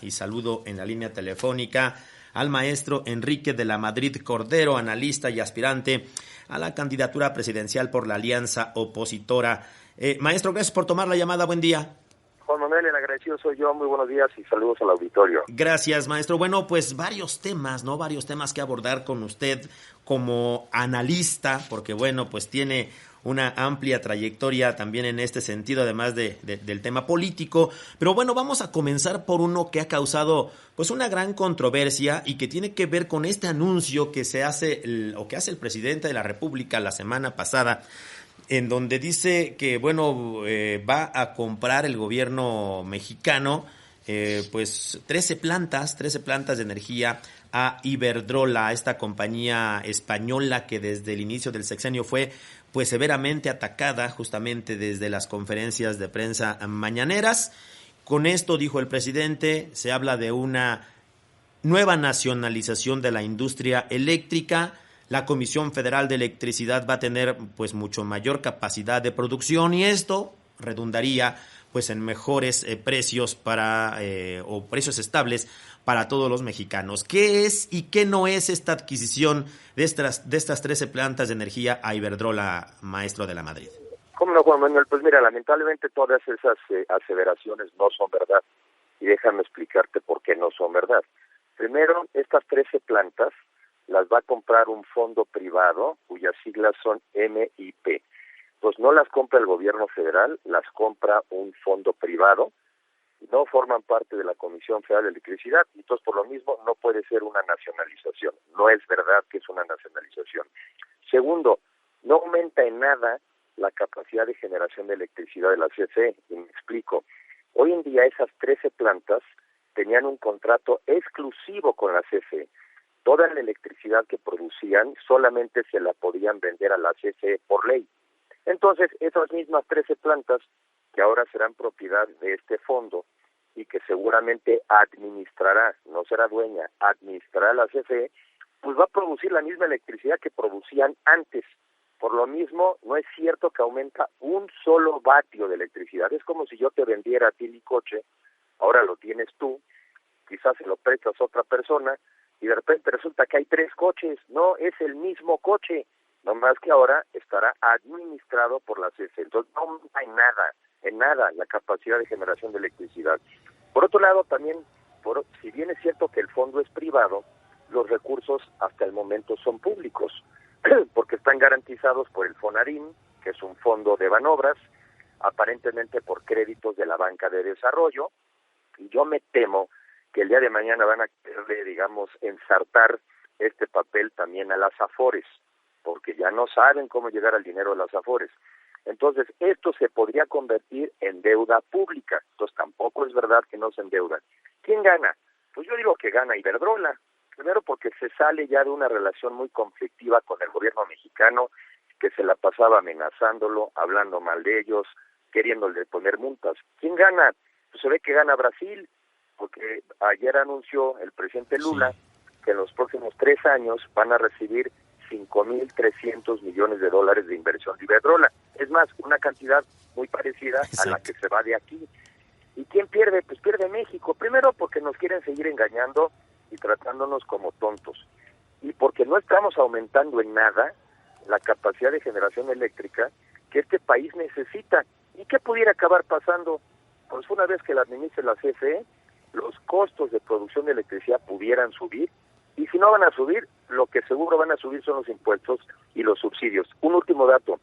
Y saludo en la línea telefónica al maestro Enrique de la Madrid Cordero, analista y aspirante a la candidatura presidencial por la alianza opositora. Maestro, gracias por tomar la llamada. Buen día. Juan Manuel, el agradecido soy yo. Muy buenos días y saludos al auditorio. Gracias, maestro. Bueno, pues varios temas que abordar con usted como analista, porque bueno, pues tiene una amplia trayectoria también en este sentido, además del tema político. Pero bueno, vamos a comenzar por uno que ha causado pues una gran controversia y que tiene que ver con este anuncio que se hace que hace el presidente de la República la semana pasada, en donde dice que bueno, va a comprar el gobierno mexicano pues 13 plantas de energía a Iberdrola, esta compañía española que desde el inicio del sexenio fue pues severamente atacada justamente desde las conferencias de prensa mañaneras. Con esto, dijo el presidente, se habla de una nueva nacionalización de la industria eléctrica. La Comisión Federal de Electricidad va a tener pues mucho mayor capacidad de producción y esto redundaría pues en mejores precios o precios estables para todos los mexicanos. ¿Qué es y qué no es esta adquisición de estas 13 plantas de energía a Iberdrola, maestro de la Madrid? ¿Cómo no, Juan Manuel? Pues mira, lamentablemente todas esas aseveraciones no son verdad. Y déjame explicarte por qué no son verdad. Primero, estas 13 plantas las va a comprar un fondo privado cuyas siglas son MIP. Pues no las compra el gobierno federal, las compra un fondo privado. No forman parte de la Comisión Federal de Electricidad, y entonces por lo mismo no puede ser una nacionalización. No es verdad que es una nacionalización. Segundo, no aumenta en nada la capacidad de generación de electricidad de la CFE, y me explico. Hoy en día esas 13 plantas tenían un contrato exclusivo con la CFE. Toda la electricidad que producían solamente se la podían vender a la CFE por ley. Entonces, esas mismas 13 plantas, que ahora serán propiedad de este fondo y que seguramente administrará, no será dueña, administrará la CFE, pues va a producir la misma electricidad que producían antes. Por lo mismo, no es cierto que aumenta un solo vatio de electricidad. Es como si yo te vendiera a ti mi coche, ahora lo tienes tú, quizás se lo prestas a otra persona, y de repente resulta que hay 3 coches. No, es el mismo coche, nomás que ahora estará administrado por la CFE. Entonces no aumenta en nada la capacidad de generación de electricidad. Por otro lado, también, si bien es cierto que el fondo es privado, los recursos hasta el momento son públicos, porque están garantizados por el FONARIN, que es un fondo de Banobras, aparentemente por créditos de la banca de desarrollo, y yo me temo que el día de mañana van a querer, digamos, ensartar este papel también a las Afores, porque ya no saben cómo llegar al dinero de las Afores. Entonces, esto se podría convertir en deuda pública. Entonces, tampoco es verdad que no se endeudan. ¿Quién gana? Pues yo digo que gana Iberdrola. Primero porque se sale ya de una relación muy conflictiva con el gobierno mexicano, que se la pasaba amenazándolo, hablando mal de ellos, queriéndole poner multas. ¿Quién gana? Pues se ve que gana Brasil, porque ayer anunció el presidente Lula que en los próximos 3 años van a recibir 5.300 millones de dólares de inversión de Iberdrola. Es más, una cantidad muy parecida a la que se va de aquí. ¿Y quién pierde? Pues pierde México. Primero porque nos quieren seguir engañando y tratándonos como tontos. Y porque no estamos aumentando en nada la capacidad de generación eléctrica que este país necesita. ¿Y qué pudiera acabar pasando? Pues una vez que la administre la CFE, los costos de producción de electricidad pudieran subir, y si no van a subir, lo que seguro van a subir son los impuestos y los subsidios. Un último dato,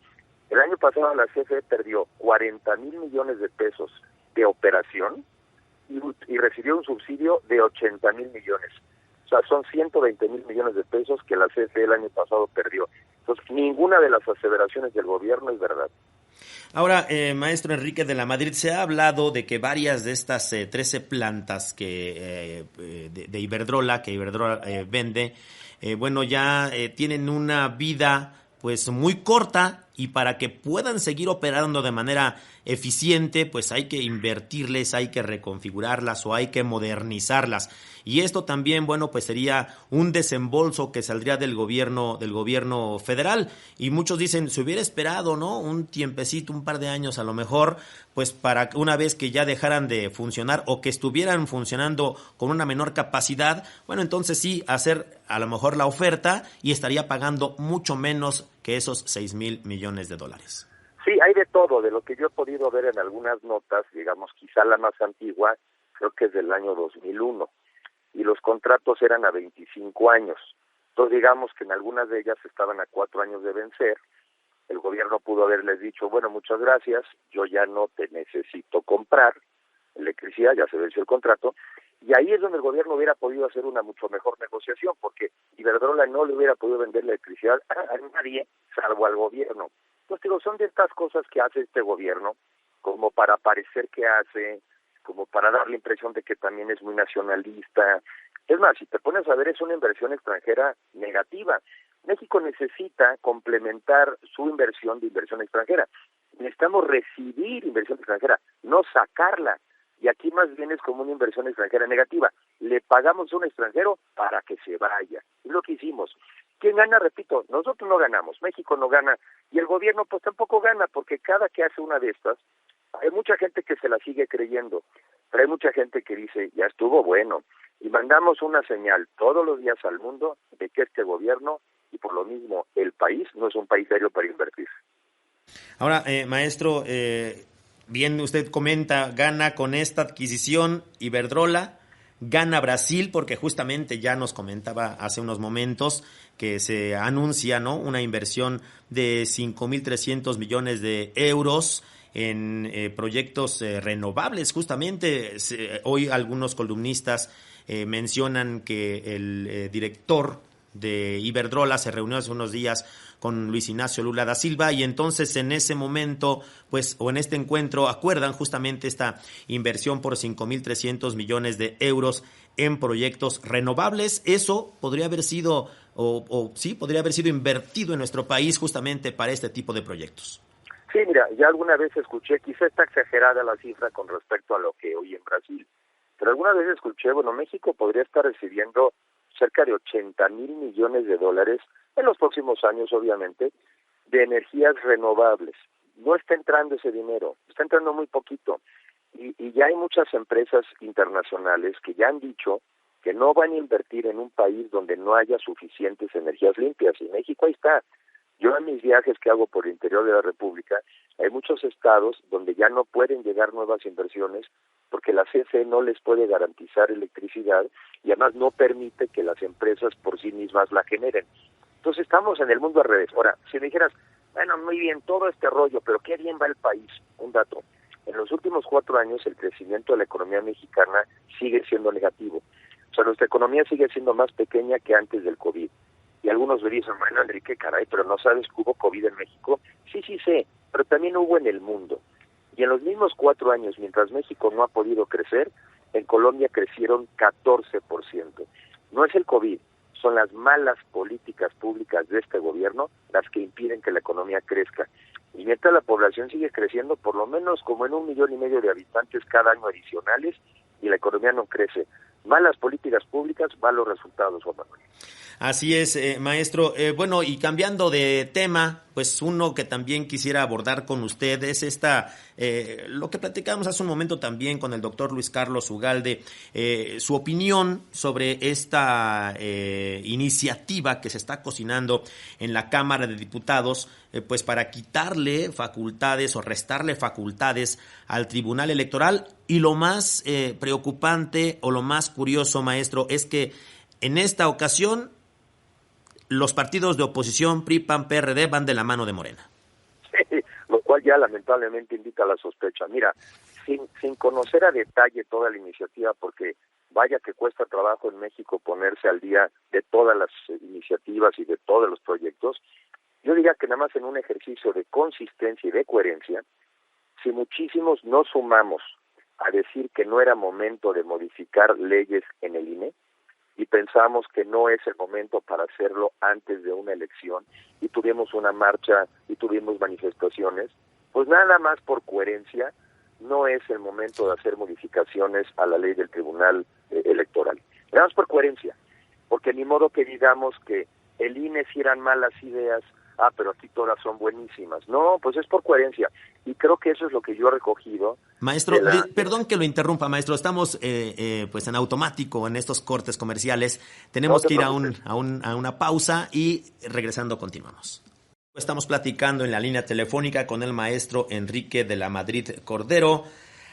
el año pasado la CFE perdió 40,000 millones de pesos de operación y recibió un subsidio de 80,000 millones. O sea, son 120,000 millones de pesos que la CFE el año pasado perdió. Entonces, ninguna de las aseveraciones del gobierno es verdad. Ahora, maestro Enrique de la Madrid, se ha hablado de que varias de estas 13 plantas que de Iberdrola, que Iberdrola vende, bueno, ya tienen una vida pues muy corta, y para que puedan seguir operando de manera eficiente, pues hay que invertirles, hay que reconfigurarlas o hay que modernizarlas. Y esto también, bueno, pues sería un desembolso que saldría del gobierno federal. Y muchos dicen, se hubiera esperado, ¿no? Un tiempecito, un par de años a lo mejor, pues para una vez que ya dejaran de funcionar o que estuvieran funcionando con una menor capacidad, bueno, entonces sí, hacer a lo mejor la oferta y estaría pagando mucho menos que esos 6,000 millones de dólares. Sí, hay de todo, de lo que yo he podido ver en algunas notas, digamos, quizá la más antigua, creo que es del año 2001, y los contratos eran a 25 años. Entonces, digamos que en algunas de ellas estaban a 4 años de vencer. El gobierno pudo haberles dicho, bueno, muchas gracias, yo ya no te necesito comprar electricidad, ya se venció el contrato, y ahí es donde el gobierno hubiera podido hacer una mucho mejor negociación, porque Iberdrola no le hubiera podido vender la electricidad a nadie, salvo al gobierno. Entonces, digo, son de estas cosas que hace este gobierno, como para parecer que hace, como para dar la impresión de que también es muy nacionalista. Es más, si te pones a ver, es una inversión extranjera negativa. México necesita complementar su inversión de inversión extranjera. Necesitamos recibir inversión extranjera, no sacarla. Y aquí más bien es como una inversión extranjera negativa. Le pagamos a un extranjero para que se vaya. Es lo que hicimos. ¿Quién gana? Repito, nosotros no ganamos, México no gana, y el gobierno pues tampoco gana, porque cada que hace una de estas, hay mucha gente que se la sigue creyendo, pero hay mucha gente que dice, ya estuvo bueno, y mandamos una señal todos los días al mundo de que este gobierno, y por lo mismo el país, no es un país serio para invertir. Ahora, maestro, bien usted comenta, gana con esta adquisición Iberdrola, gana Brasil, porque justamente ya nos comentaba hace unos momentos que se anuncia, ¿no?, una inversión de 5,300 millones de euros en proyectos renovables. Justamente hoy algunos columnistas mencionan que el director de Iberdrola se reunió hace unos días con Luis Ignacio Lula da Silva, y entonces en ese momento, pues, o en este encuentro, acuerdan justamente esta inversión por 5,300 millones de euros en proyectos renovables. Eso podría haber sido, sí, podría haber sido invertido en nuestro país justamente para este tipo de proyectos. Sí, mira, ya alguna vez escuché, quizá está exagerada la cifra con respecto a lo que hoy en Brasil, pero alguna vez escuché, bueno, México podría estar recibiendo cerca de 80,000 millones de dólares en los próximos años, obviamente, de energías renovables. No está entrando ese dinero, está entrando muy poquito. Y ya hay muchas empresas internacionales que ya han dicho que no van a invertir en un país donde no haya suficientes energías limpias. Y México ahí está. Yo en mis viajes que hago por el interior de la República, hay muchos estados donde ya no pueden llegar nuevas inversiones porque la CFE no les puede garantizar electricidad y además no permite que las empresas por sí mismas la generen. Entonces estamos en el mundo al revés. Ahora, si me dijeras, bueno, muy bien, todo este rollo, pero qué bien va el país. Un dato, en los últimos 4 años el crecimiento de la economía mexicana sigue siendo negativo. O sea, nuestra economía sigue siendo más pequeña que antes del COVID. Y algunos me dicen, bueno, Enrique, caray, pero ¿no sabes que hubo COVID en México? Sí, sí sé, pero también hubo en el mundo. Y en los mismos 4 años, mientras México no ha podido crecer, en Colombia crecieron 14%. No es el COVID, son las malas políticas públicas de este gobierno las que impiden que la economía crezca. Y mientras la población sigue creciendo, por lo menos como en 1,5 millones de habitantes cada año adicionales, y la economía no crece. Malas políticas públicas, malos resultados, Juan Manuel. Así es, maestro. Bueno, y cambiando de tema, pues uno que también quisiera abordar con usted es lo que platicamos hace un momento también con el doctor Luis Carlos Ugalde, su opinión sobre esta iniciativa que se está cocinando en la Cámara de Diputados, pues para quitarle facultades o restarle facultades al Tribunal Electoral. Y lo más preocupante o lo más curioso, maestro, es que en esta ocasión los partidos de oposición, PRI, PAN, PRD, van de la mano de Morena. Sí, lo cual ya lamentablemente indica la sospecha. Mira, sin conocer a detalle toda la iniciativa, porque vaya que cuesta trabajo en México ponerse al día de todas las iniciativas y de todos los proyectos, yo diría que nada más en un ejercicio de consistencia y de coherencia, si muchísimos nos sumamos a decir que no era momento de modificar leyes en el INE, y pensamos que no es el momento para hacerlo antes de una elección, y tuvimos una marcha y tuvimos manifestaciones, Pues nada más por coherencia, no es el momento de hacer modificaciones a la ley del Tribunal Electoral. Nada más por coherencia, porque ni modo que digamos que el INE si eran malas ideas, pero aquí todas son buenísimas. No, pues es por coherencia. Y creo que eso es lo que yo he recogido. Maestro, perdón que lo interrumpa, maestro. Estamos pues en automático en estos cortes comerciales. Tenemos que ir a una pausa y regresando continuamos. Estamos platicando en la línea telefónica con el maestro Enrique de la Madrid Cordero,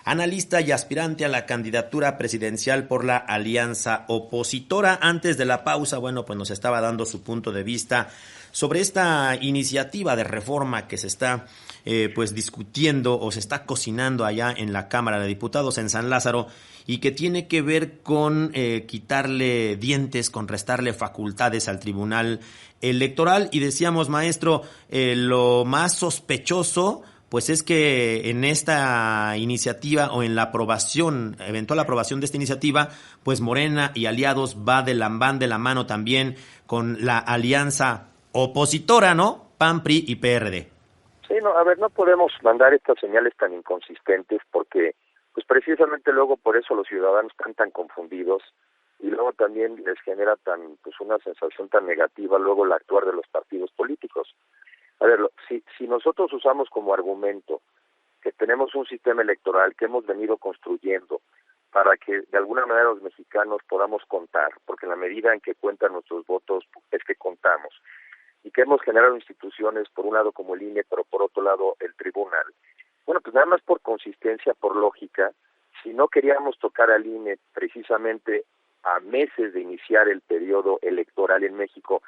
analista y aspirante a la candidatura presidencial por la alianza opositora. Antes de la pausa, bueno, pues nos estaba dando su punto de vista sobre esta iniciativa de reforma que se está pues discutiendo o se está cocinando allá en la Cámara de Diputados en San Lázaro y que tiene que ver con quitarle dientes, con restarle facultades al Tribunal Electoral. Y decíamos, maestro, lo más sospechoso pues es que en esta iniciativa o en la aprobación, eventual aprobación de esta iniciativa, pues Morena y aliados van de la mano también con la alianza opositora, ¿no? PAN, PRI y PRD. Sí, no, a ver, no podemos mandar estas señales tan inconsistentes porque, pues precisamente luego por eso los ciudadanos están tan confundidos y luego también les genera pues una sensación tan negativa luego el actuar de los partidos políticos. A ver, si nosotros usamos como argumento que tenemos un sistema electoral que hemos venido construyendo para que de alguna manera los mexicanos podamos contar, porque en la medida en que cuentan nuestros votos es que contamos, y que hemos generado instituciones, por un lado como el INE, pero por otro lado el tribunal. Bueno, pues nada más por consistencia, por lógica, si no queríamos tocar al INE precisamente a meses de iniciar el periodo electoral en México,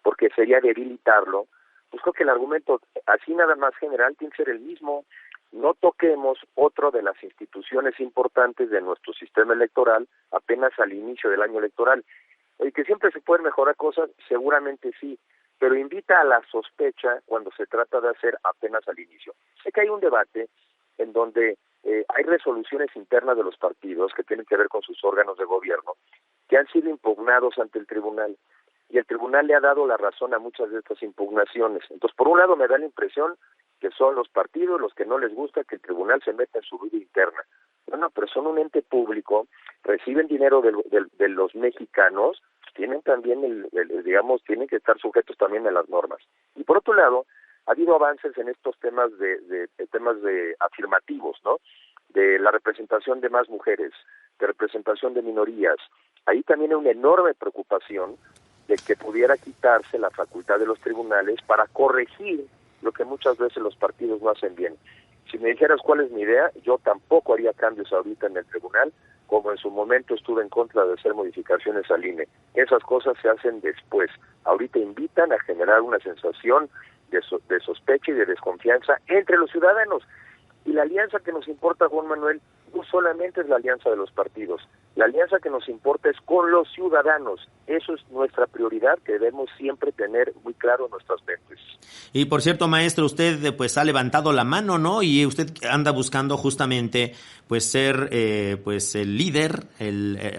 porque sería debilitarlo, pues creo que el argumento así nada más general tiene que ser el mismo. No toquemos otro de las instituciones importantes de nuestro sistema electoral apenas al inicio del año electoral. Y que siempre se pueden mejorar cosas, seguramente sí, pero invita a la sospecha cuando se trata de hacer apenas al inicio. Sé que hay un debate en donde hay resoluciones internas de los partidos que tienen que ver con sus órganos de gobierno que han sido impugnados ante el tribunal. Y el tribunal le ha dado la razón a muchas de estas impugnaciones. Entonces, por un lado me da la impresión que son los partidos los que no les gusta que el tribunal se meta en su vida interna. No, pero son un ente público, reciben dinero de los mexicanos, tienen también, digamos, tienen que estar sujetos también a las normas. Y por otro lado, ha habido avances en estos temas temas de afirmativos, ¿no? De la representación de más mujeres, de representación de minorías. Ahí también hay una enorme preocupación de que pudiera quitarse la facultad de los tribunales para corregir lo que muchas veces los partidos no hacen bien. Si me dijeras cuál es mi idea, yo tampoco haría cambios ahorita en el tribunal, como en su momento estuve en contra de hacer modificaciones al INE. Esas cosas se hacen después. Ahorita invitan a generar una sensación de sospecha y de desconfianza entre los ciudadanos. Y la alianza que nos importa, Juan Manuel, no solamente es la alianza de los partidos. La alianza que nos importa es con los ciudadanos. Eso es nuestra prioridad que debemos siempre tener muy claro en nuestras mentes. Y por cierto, maestro, usted pues ha levantado la mano, ¿no? Y usted anda buscando justamente pues ser pues el líder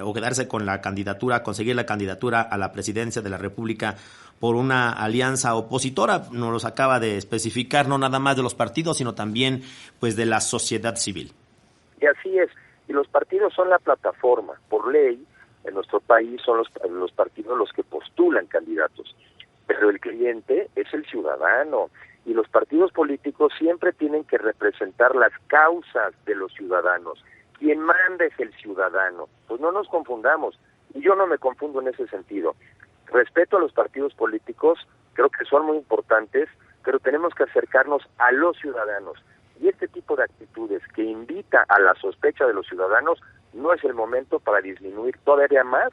o quedarse con la candidatura, conseguir la candidatura a la presidencia de la República por una alianza opositora. Nos los acaba de especificar, no nada más de los partidos, sino también pues de la sociedad civil. Y así es. Y los partidos son la plataforma. Por ley, en nuestro país son los partidos los que postulan candidatos. Pero el cliente es el ciudadano. Y los partidos políticos siempre tienen que representar las causas de los ciudadanos. Quien manda es el ciudadano. Pues no nos confundamos. Y yo no me confundo en ese sentido. Respeto a los partidos políticos, creo que son muy importantes, pero tenemos que acercarnos a los ciudadanos. Y este tipo de actitudes que invita a la sospecha de los ciudadanos no es el momento para disminuir todavía más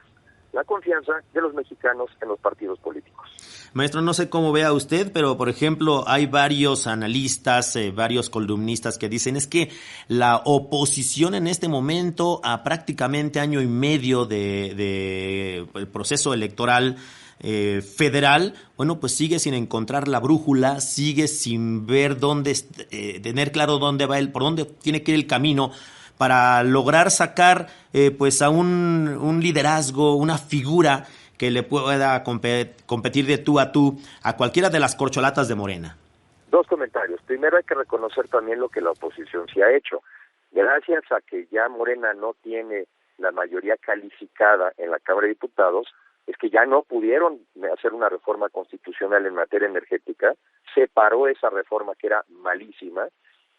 la confianza de los mexicanos en los partidos políticos. Maestro, no sé cómo vea usted, pero por ejemplo hay varios analistas, varios columnistas que dicen es que la oposición en este momento a prácticamente año y medio de el proceso electoral federal, bueno, pues sigue sin encontrar la brújula, sigue sin ver dónde, tener claro dónde va por dónde tiene que ir el camino para lograr sacar pues a un liderazgo, una figura que le pueda competir de tú a cualquiera de las corcholatas de Morena. Dos comentarios. Primero, hay que reconocer también lo que la oposición sí ha hecho. Gracias a que ya Morena no tiene la mayoría calificada en la Cámara de Diputados, es que ya no pudieron hacer una reforma constitucional en materia energética, se paró esa reforma que era malísima,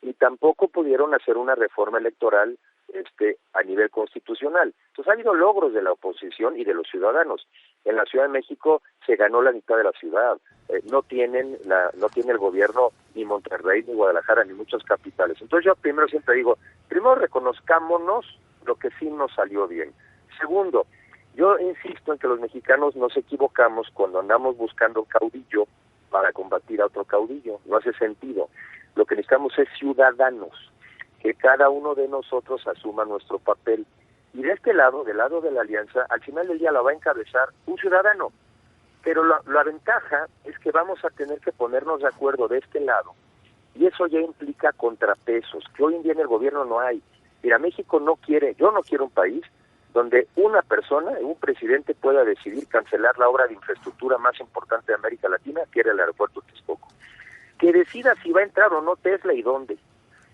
y tampoco pudieron hacer una reforma electoral a nivel constitucional. Entonces ha habido logros de la oposición y de los ciudadanos. En la Ciudad de México se ganó la mitad de la ciudad. No tiene el gobierno ni Monterrey, ni Guadalajara, ni muchas capitales. Entonces yo primero siempre digo, primero reconozcámonos lo que sí nos salió bien. Segundo, yo insisto en que los mexicanos nos equivocamos cuando andamos buscando caudillo para combatir a otro caudillo. No hace sentido. Lo que necesitamos es ciudadanos, que cada uno de nosotros asuma nuestro papel. Y de este lado, del lado de la alianza, al final del día la va a encabezar un ciudadano. Pero la ventaja es que vamos a tener que ponernos de acuerdo de este lado. Y eso ya implica contrapesos, que hoy en día en el gobierno no hay. Mira, México no quiere, yo no quiero un país donde una persona, un presidente, pueda decidir cancelar la obra de infraestructura más importante de América Latina, que era el aeropuerto de Texcoco. Que decida si va a entrar o no Tesla y dónde.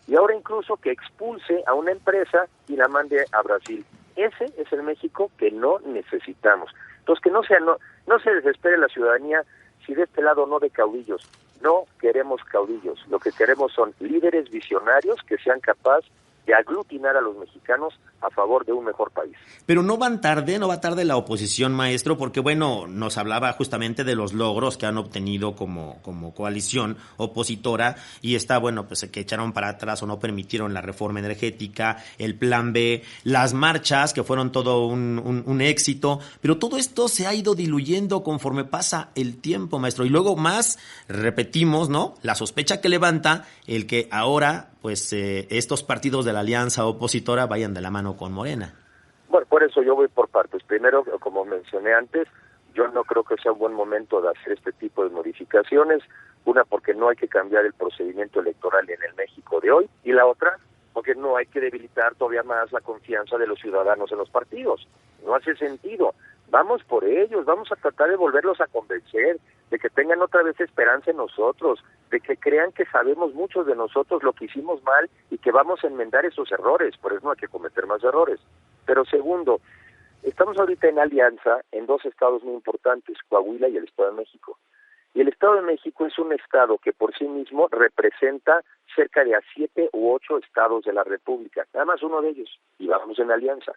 Y ahora incluso que expulse a una empresa y la mande a Brasil. Ese es el México que no necesitamos. Entonces, que no se desespere la ciudadanía si de este lado no de caudillos. No queremos caudillos. Lo que queremos son líderes visionarios que sean capaces de aglutinar a los mexicanos a favor de un mejor país. Pero no va tarde la oposición, maestro, porque bueno, nos hablaba justamente de los logros que han obtenido como coalición opositora, y está bueno, pues que echaron para atrás o no permitieron la reforma energética, el plan B, las marchas que fueron todo un éxito, pero todo esto se ha ido diluyendo conforme pasa el tiempo, maestro, y luego más repetimos, ¿no? La sospecha que levanta el que ahora pues estos partidos de la alianza opositora vayan de la mano con Morena. Bueno, por eso yo voy por partes. Primero, como mencioné antes, yo no creo que sea un buen momento de hacer este tipo de modificaciones. Una, porque no hay que cambiar el procedimiento electoral en el México de hoy, y la otra, porque no hay que debilitar todavía más la confianza de los ciudadanos en los partidos. No hace sentido. Vamos por ellos, vamos a tratar de volverlos a convencer, de que tengan otra vez esperanza en nosotros, de que crean que sabemos muchos de nosotros lo que hicimos mal y que vamos a enmendar esos errores. Por eso no hay que cometer más errores. Pero segundo, estamos ahorita en alianza en dos estados muy importantes, Coahuila y el Estado de México. Y el Estado de México es un estado que por sí mismo representa cerca de 7 u 8 estados de la República, nada más uno de ellos, y vamos en alianza.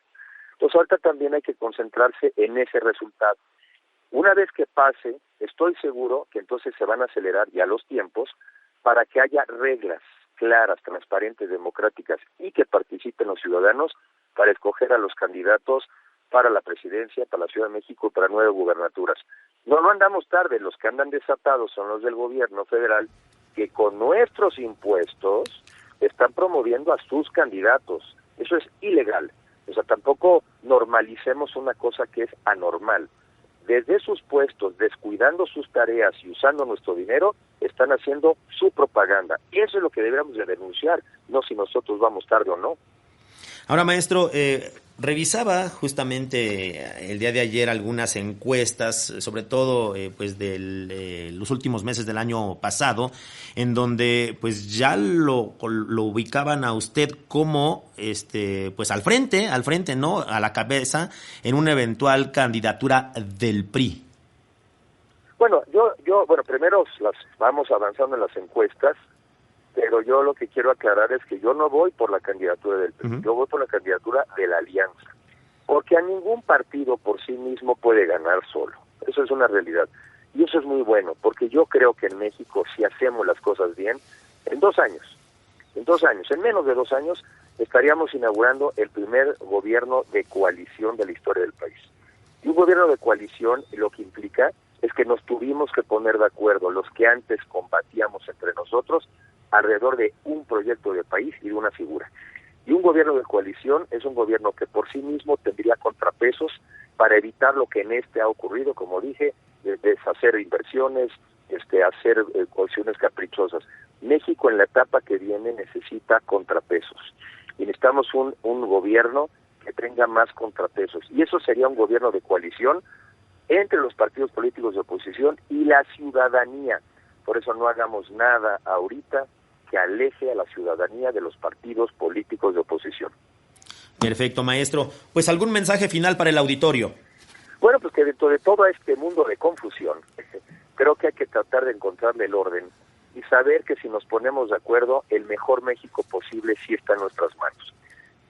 Entonces ahorita también hay que concentrarse en ese resultado. Una vez que pase, estoy seguro que entonces se van a acelerar ya los tiempos para que haya reglas claras, transparentes, democráticas, y que participen los ciudadanos para escoger a los candidatos para la presidencia, para la Ciudad de México y para 9 gubernaturas. No andamos tarde, los que andan desatados son los del gobierno federal, que con nuestros impuestos están promoviendo a sus candidatos. Eso es ilegal. O sea, tampoco normalicemos una cosa que es anormal. Desde sus puestos, descuidando sus tareas y usando nuestro dinero, están haciendo su propaganda. Eso es lo que deberíamos de denunciar, no si nosotros vamos tarde o no. Ahora, maestro, revisaba justamente el día de ayer algunas encuestas, sobre todo pues de los últimos meses del año pasado, en donde pues ya lo ubicaban a usted como pues al frente, ¿no? A la cabeza en una eventual candidatura del PRI. Bueno, bueno, primero vamos avanzando en las encuestas, pero yo lo que quiero aclarar es que yo no voy por la candidatura del PRI, yo voy por la candidatura de la alianza, porque a ningún partido por sí mismo puede ganar solo, eso es una realidad, y eso es muy bueno, porque yo creo que en México, si hacemos las cosas bien, en 2 años, en menos de 2 años, estaríamos inaugurando el primer gobierno de coalición de la historia del país. Y un gobierno de coalición lo que implica es que nos tuvimos que poner de acuerdo los que antes combatíamos entre nosotros alrededor de un proyecto de país y de una figura. Y un gobierno de coalición es un gobierno que por sí mismo tendría contrapesos para evitar lo que en ha ocurrido, como dije, deshacer inversiones, hacer coaliciones caprichosas. México en la etapa que viene necesita contrapesos. Y necesitamos un gobierno que tenga más contrapesos. Y eso sería un gobierno de coalición entre los partidos políticos de oposición y la ciudadanía. Por eso no hagamos nada ahorita que aleje a la ciudadanía de los partidos políticos de oposición. Perfecto, maestro. Pues algún mensaje final para el auditorio. Bueno, pues que dentro de todo este mundo de confusión, creo que hay que tratar de encontrarle el orden y saber que si nos ponemos de acuerdo, el mejor México posible sí está en nuestras manos.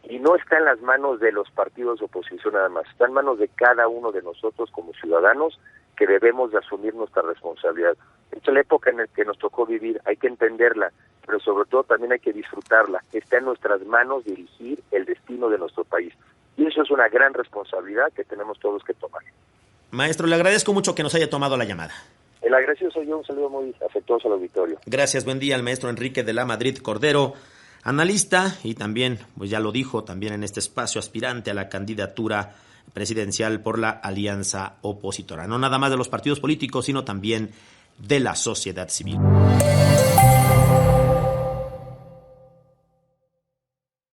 Y no está en las manos de los partidos de oposición nada más, está en manos de cada uno de nosotros como ciudadanos que debemos de asumir nuestra responsabilidad. Esta es la época en la que nos tocó vivir, hay que entenderla, pero sobre todo también hay que disfrutarla. Está en nuestras manos dirigir el destino de nuestro país. Y eso es una gran responsabilidad que tenemos todos que tomar. Maestro, le agradezco mucho que nos haya tomado la llamada. El agradecido soy yo, un saludo muy afectuoso al auditorio. Gracias, buen día al maestro Enrique de la Madrid Cordero, analista y también, pues ya lo dijo, también en este espacio aspirante a la candidatura presidencial por la alianza opositora. No nada más de los partidos políticos, sino también de la sociedad civil.